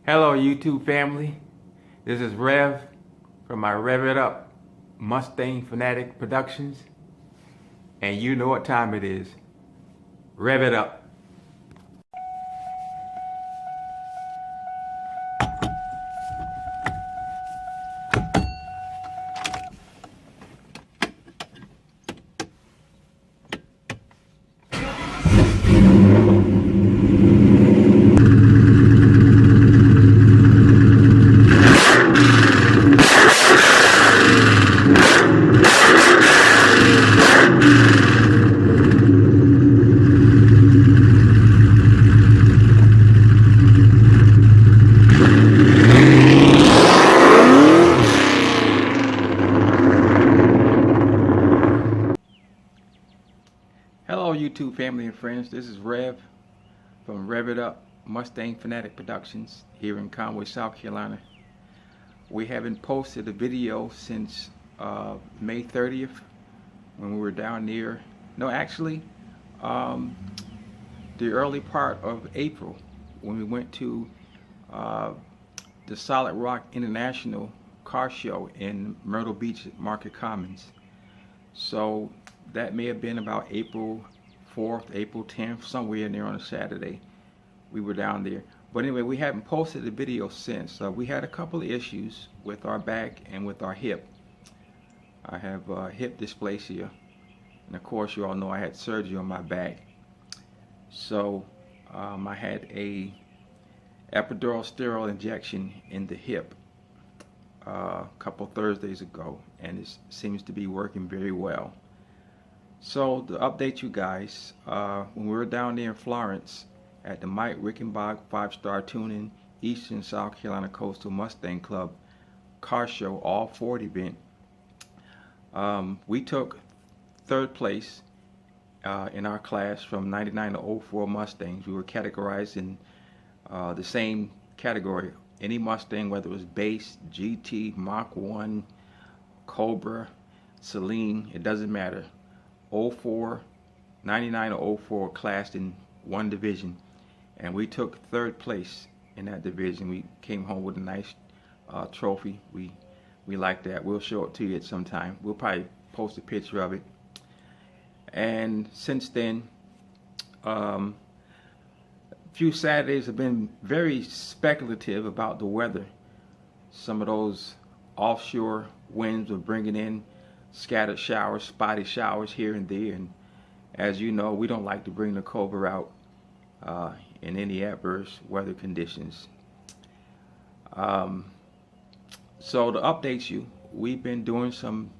Hello YouTube family, this is Rev from my Rev It Up Mustang Fanatic Productions, and you know what time it is. Rev it up. Hello YouTube family and friends, this is Rev from Rev It Up Mustang Fanatic Productions here in Conway, South Carolina. We haven't posted a video since May 30th when we were down there. No, actually, the early part of April when we went to the Solid Rock International Car Show in Myrtle Beach Market Commons. So that may have been about April 4th, April 10th, somewhere in there on a Saturday. We were down there. But anyway, we haven't posted a video since. We had a couple of issues with our back and with our hip. I have hip dysplasia, and of course you all know I had surgery on my back. So I had a epidural steroid injection in the hip a couple Thursdays ago, and it seems to be working very well. So to update you guys, when we were down there in Florence at the Mike Rickenbach 5-Star Tuning Eastern South Carolina Coastal Mustang Club Car Show All Ford event, we took third place in our class from 99 to 04 Mustangs. We were categorized in the same category. Any Mustang, whether it was base, GT, Mach 1, Cobra, Celine, it doesn't matter. 04, 99 to 04 classed in one division, and we took third place in that division. We came home with a nice trophy. We like that. We'll show it to you at some time. We'll probably post a picture of it. And since then, a few Saturdays have been very speculative about the weather. Some of those offshore winds were bringing in scattered showers, spotty showers here and there, and as you know, we don't like to bring the Cobra out in any adverse weather conditions. So to update you, we've been doing some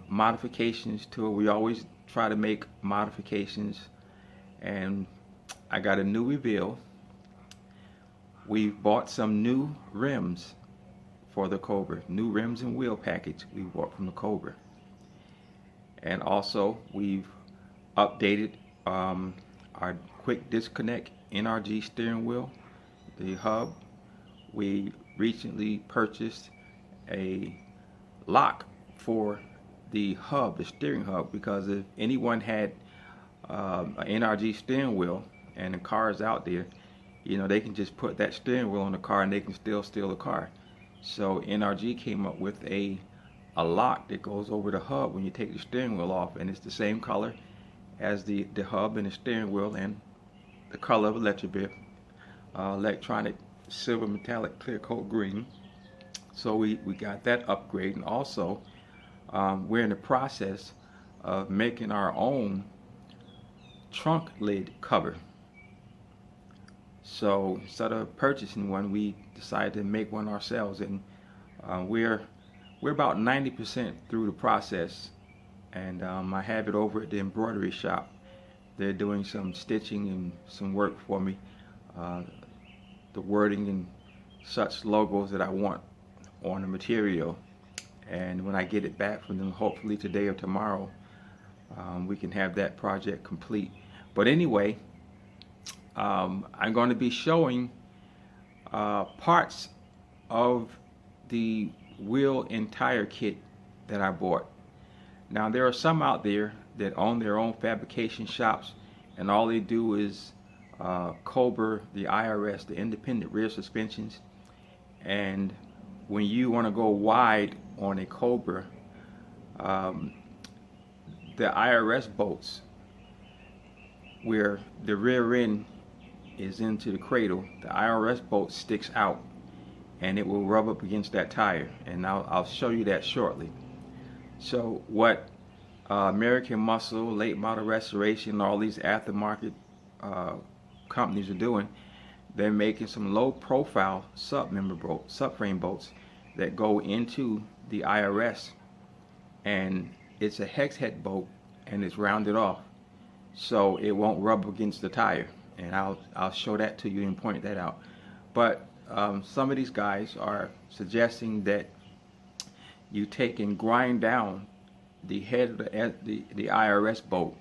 modifications to it. We always try to make modifications, and I got a new reveal. We bought some new rims for the Cobra, new rims and wheel package we bought from the Cobra. And also we've updated our quick disconnect NRG steering wheel, the hub. We recently purchased a lock for the hub, the steering hub, because if anyone had an NRG steering wheel and the car is out there, you know, they can just put that steering wheel on the car and they can still steal the car. So NRG came up with a lock that goes over the hub when you take the steering wheel off, and it's the same color as the hub and the steering wheel, and the color of electronic silver metallic clear coat green. So we got that upgrade, and also we're in the process of making our own trunk lid cover. So instead of purchasing one, we decided to make one ourselves, and we're about 90% through the process, and I have it over at the embroidery shop. They're doing some stitching and some work for me, the wording and such logos that I want on the material, and when I get it back from them, hopefully today or tomorrow, we can have that project complete. But anyway, I'm going to be showing parts of the wheel and tire kit that I bought. Now there are some out there that own their own fabrication shops, and all they do is Cobra, the IRS, the independent rear suspensions. And when you want to go wide on a Cobra, the IRS bolts where the rear end is into the cradle, the IRS bolt sticks out and it will rub up against that tire, and I'll show you that shortly. So what American Muscle, Late Model Restoration, all these aftermarket companies are doing, they're making some low profile subframe bolts that go into the IRS, and it's a hex head bolt and it's rounded off so it won't rub against the tire, and I'll show that to you and point that out. But some of these guys are suggesting that you take and grind down the head of the IRS bolt,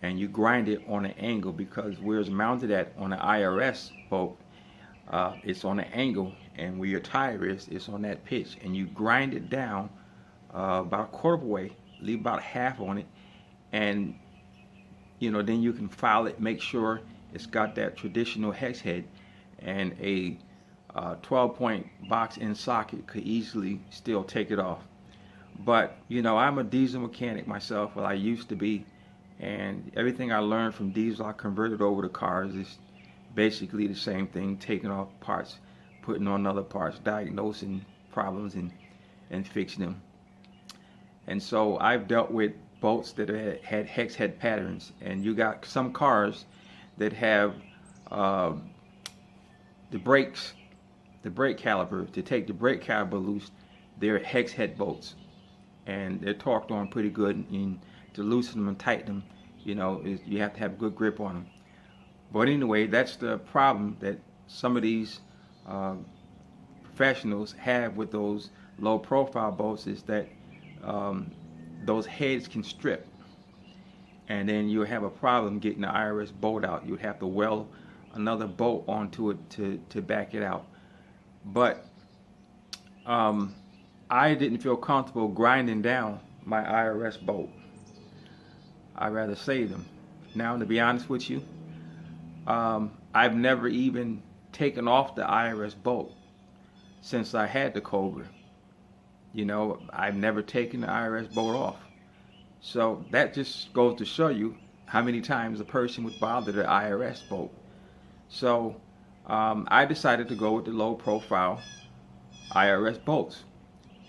and you grind it on an angle, because where it's mounted at on the IRS bolt, it's on an angle, and where your tire is, it's on that pitch, and you grind it down about a quarter of the way, leave about half on it, and then you can file it, make sure it's got that traditional hex head, and a 12-point box in socket could easily still take it off. But I'm a diesel mechanic myself. Well, I used to be, and everything I learned from diesel I converted over to cars. Is basically the same thing: taking off parts, putting on other parts, diagnosing problems and fixing them. And so I've dealt with bolts that had hex head patterns, and you got some cars that have the brake caliper. To take the brake caliper loose, they're hex head bolts, and they're torqued on pretty good, and to loosen them and tighten them, you have to have good grip on them. But anyway, that's the problem that some of these professionals have with those low profile bolts, is that those heads can strip, and then you'll have a problem getting the IRS bolt out. You'd have to weld another bolt onto it to back it out. But I didn't feel comfortable grinding down my IRS bolt. I'd rather save them. Now, to be honest with you, I've never even taken off the IRS bolt since I had the Cobra. I've never taken the IRS bolt off. So that just goes to show you how many times a person would bother the IRS bolt. So I decided to go with the low profile IRS bolts,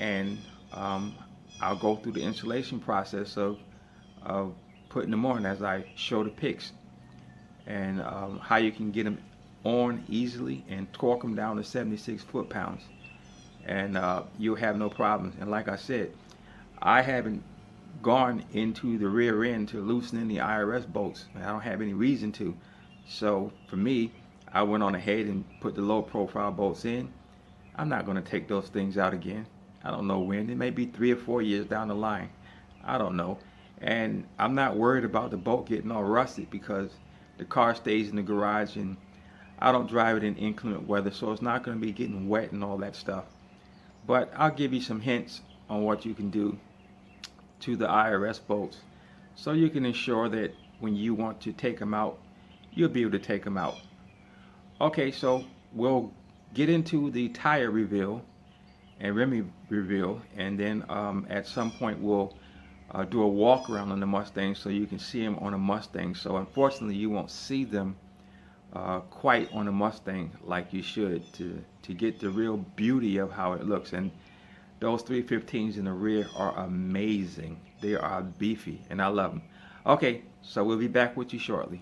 and I'll go through the installation process of putting them on as I show the pics, and how you can get them on easily and torque them down to 76 foot-pounds, and you'll have no problems. And like I said, I haven't gone into the rear end to loosening the IRS bolts. I don't have any reason to. So for me, I went on ahead and put the low profile bolts in. I'm not going to take those things out again. I don't know when. It may be 3 or 4 years down the line. I don't know. And I'm not worried about the bolt getting all rusted, because the car stays in the garage and I don't drive it in inclement weather, so it's not going to be getting wet and all that stuff. But I'll give you some hints on what you can do to the IRS bolts, so you can ensure that when you want to take them out, you'll be able to take them out. Okay, so we'll get into the tire reveal and rim reveal, and then at some point we'll do a walk around on the Mustang so you can see them on a Mustang. So unfortunately you won't see them quite on a Mustang like you should, to get the real beauty of how it looks. And those 315s in the rear are amazing. They are beefy, and I love them. Okay, so we'll be back with you shortly.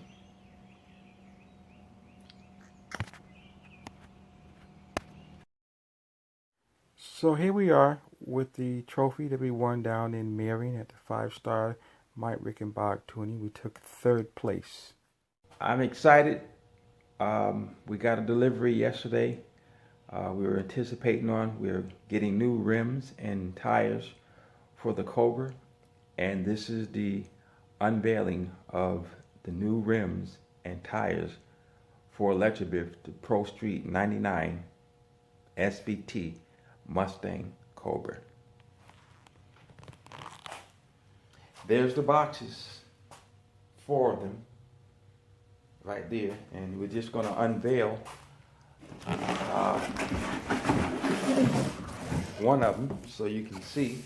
So here we are with the trophy that we won down in Marion at the 5-star Mike Rickenbach tuning. We took 3rd place. I'm excited. We got a delivery yesterday. We were anticipating we're getting new rims and tires for the Cobra, and this is the unveiling of the new rims and tires for Electrobiff, the Pro Street 99 SVT Mustang Cobra. There's the boxes, 4 of them. right there, and we're just going to unveil one of them so you can see.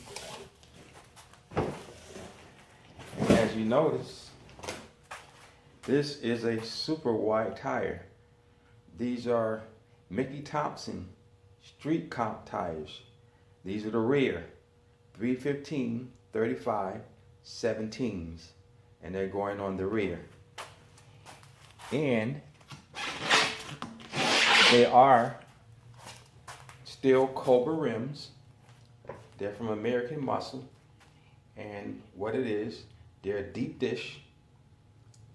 And as you notice, this is a super wide tire. These are Mickey Thompson street comp tires. These are the rear 315, 35, 17s, and they're going on the rear. And they are still Cobra rims. They're from American Muscle, and what it is, they're deep dish,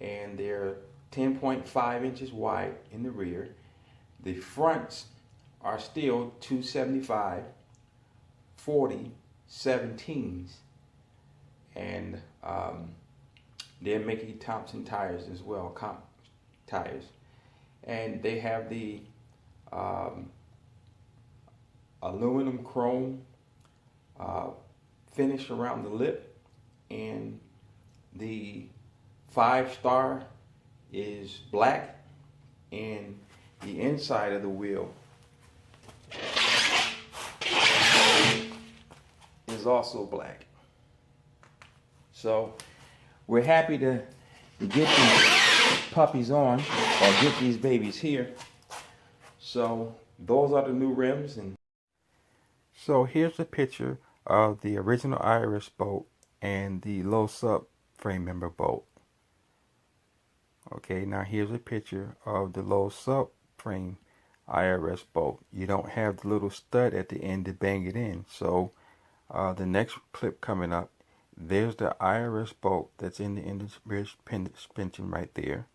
and they're 10.5 inches wide in the rear. The fronts are still 275, 40, 17s, and they're Mickey Thompson tires as well, comp tires. And they have the aluminum chrome finish around the lip, and the 5-star is black, and the inside of the wheel is also black. So we're happy to get these puppies on, or get these babies here. So those are the new rims. And so here's a picture of the original IRS bolt and the low subframe member bolt. Okay, now here's a picture of the low subframe IRS bolt. You don't have the little stud at the end to bang it in. So the next clip coming up, there's the IRS bolt that's in the rear suspension right there.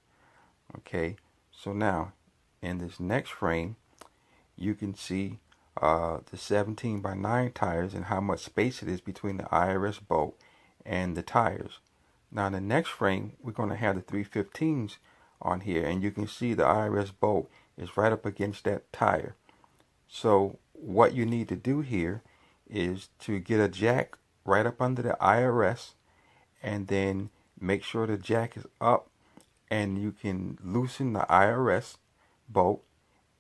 Okay, so now in this next frame, you can see the 17x9 tires and how much space it is between the IRS bolt and the tires. Now in the next frame, we're going to have the 315s on here, and you can see the IRS bolt is right up against that tire. So what you need to do here is to get a jack right up under the IRS, and then make sure the jack is up, and you can loosen the IRS bolt,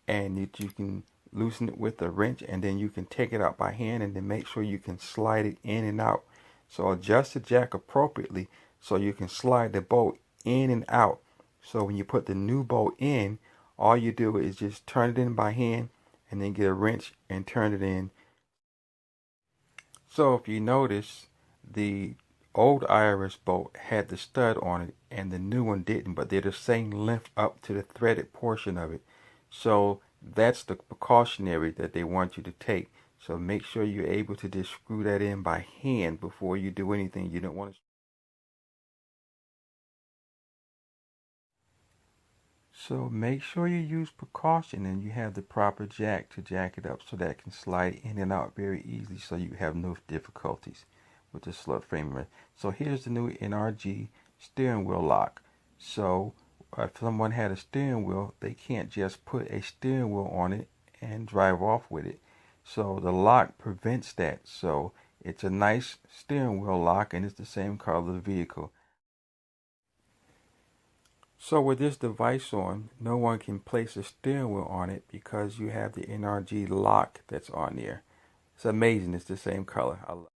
and you can loosen it with a wrench, and then you can take it out by hand, and then make sure you can slide it in and out. So adjust the jack appropriately so you can slide the bolt in and out. So when you put the new bolt in, all you do is just turn it in by hand, and then get a wrench and turn it in. So if you notice, the old IRS bolt had the stud on it and the new one didn't, but they're the same length up to the threaded portion of it. So that's the precautionary that they want you to take. So make sure you're able to just screw that in by hand before you do anything. You don't want to. So make sure you use precaution and you have the proper jack to jack it up so that it can slide in and out very easily, so you have no difficulties with the subframe. So here's the new NRG steering wheel lock. So if someone had a steering wheel, they can't just put a steering wheel on it and drive off with it. So the lock prevents that. So it's a nice steering wheel lock, and it's the same color of the vehicle. So with this device on, no one can place a steering wheel on it because you have the NRG lock that's on there. It's amazing. It's the same color. I love it.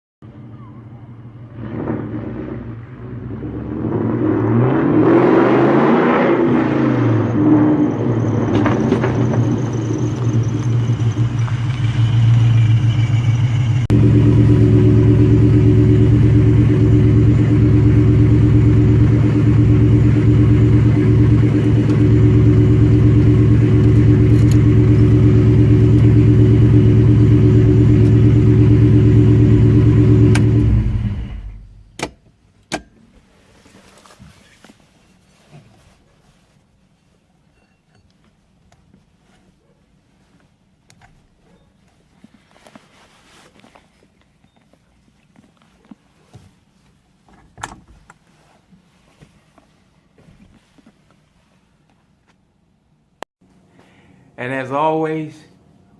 And as always,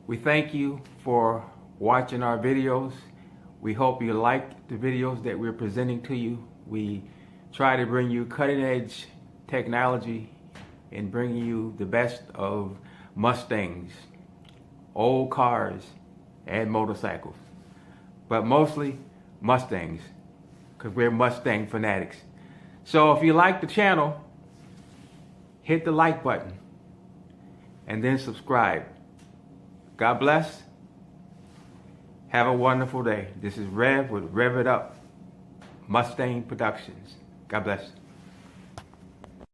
we thank you for watching our videos. We hope you like the videos that we're presenting to you. We try to bring you cutting edge technology in bringing you the best of Mustangs, old cars, and motorcycles. But mostly Mustangs, because we're Mustang fanatics. So if you like the channel, hit the like button and then subscribe. God bless. Have a wonderful day. This is Rev with Rev It Up Mustang Productions. God bless.